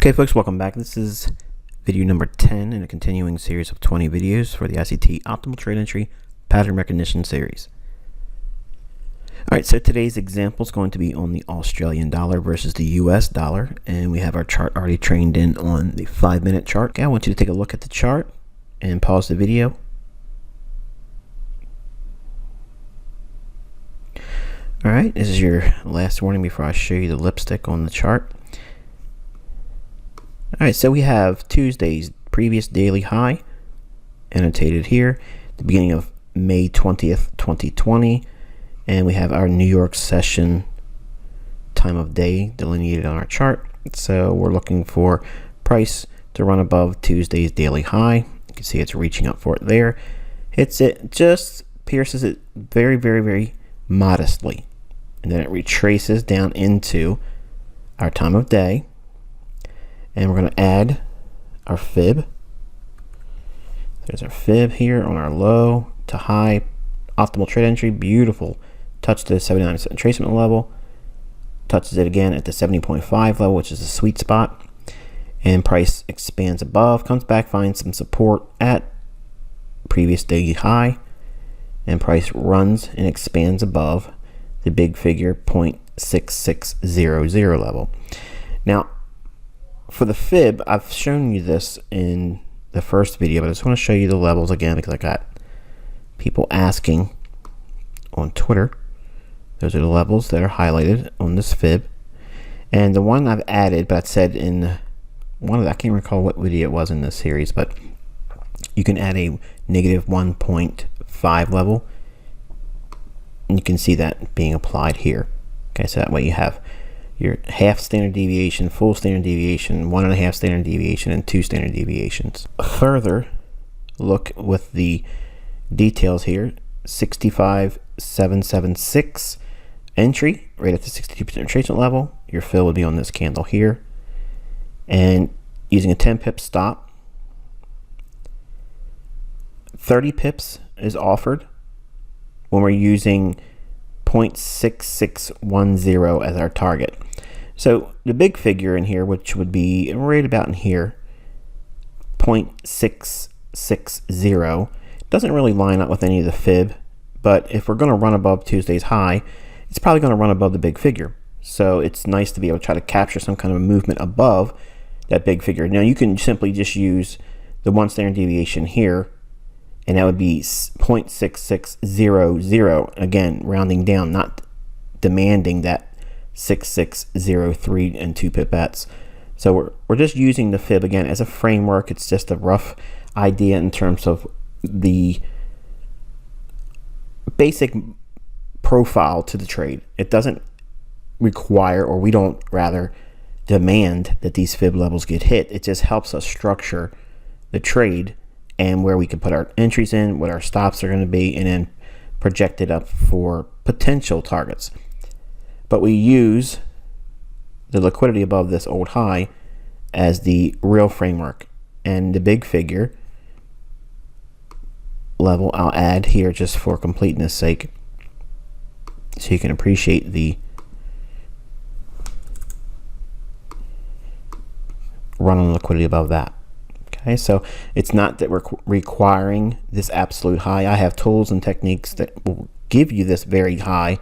Okay folks, welcome back. This is video number 10 in a continuing series of 20 videos for the ICT Optimal Trade Entry Pattern Recognition series. Alright, so today's example is going to be on the Australian dollar versus the US dollar, and we have our chart already trained in on the 5-minute chart. Okay, I want you to take a look at the chart and pause the video. Alright, this is your last warning before I show you the lipstick on the chart. Alright, so we have Tuesday's previous daily high annotated here, the beginning of May 20th, 2020, and we have our New York session time of day delineated on our chart. So we're looking for price to run above Tuesday's daily high. You can see it's reaching up for it there. Hits it, just pierces it very, very, very modestly. And then it retraces down into our time of day. And we're going to add our fib. There's our fib here on our low to high optimal trade entry. Beautiful. Touch the 79% retracement level. Touches it again at the 70.5 level, which is the sweet spot. And price expands above, comes back, finds some support at previous daily high. And price runs and expands above the big figure 0.6600 level. Now, for the fib, I've shown you this in the first video, but I just want to show you the levels again because I got people asking on Twitter. Those are the levels that are highlighted on this fib. And the one I've added, but I said in one of the, I can't recall what video it was in this series, but you can add a negative 1.5 level. And you can see that being applied here. Okay, so that way you have your half standard deviation, full standard deviation, 1.5 standard deviation, and 2 standard deviations. Further look with the details here, 65.776 entry, right at the 62% retracement level. Your fill would be on this candle here. And using a 10 pip stop, 30 pips is offered when we're using 0.6610 as our target. So the big figure in here, which would be right about in here, 0.660, doesn't really line up with any of the fib, but if we're going to run above Tuesday's high, it's probably going to run above the big figure. So it's nice to be able to try to capture some kind of movement above that big figure. Now you can simply just use the 1 standard deviation here, and that would be 0.6600, again rounding down, not demanding that 6603 and 2 pipettes. So we're just using the fib again as a framework. It's just a rough idea in terms of the basic profile to the trade. It doesn't require, or we don't rather demand, that these fib levels get hit. It just helps us structure the trade and where we can put our entries in, what our stops are going to be, and then project it up for potential targets. But we use the liquidity above this old high as the real framework. And the big figure level I'll add here just for completeness sake, so you can appreciate the run on liquidity above that. Okay, so it's not that we're requiring this absolute high. I have tools and techniques that will give you this very high,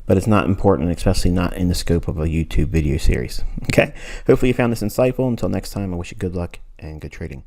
but it's not important, especially not in the scope of a YouTube video series. Okay, hopefully you found this insightful. Until next time, I wish you good luck and good trading.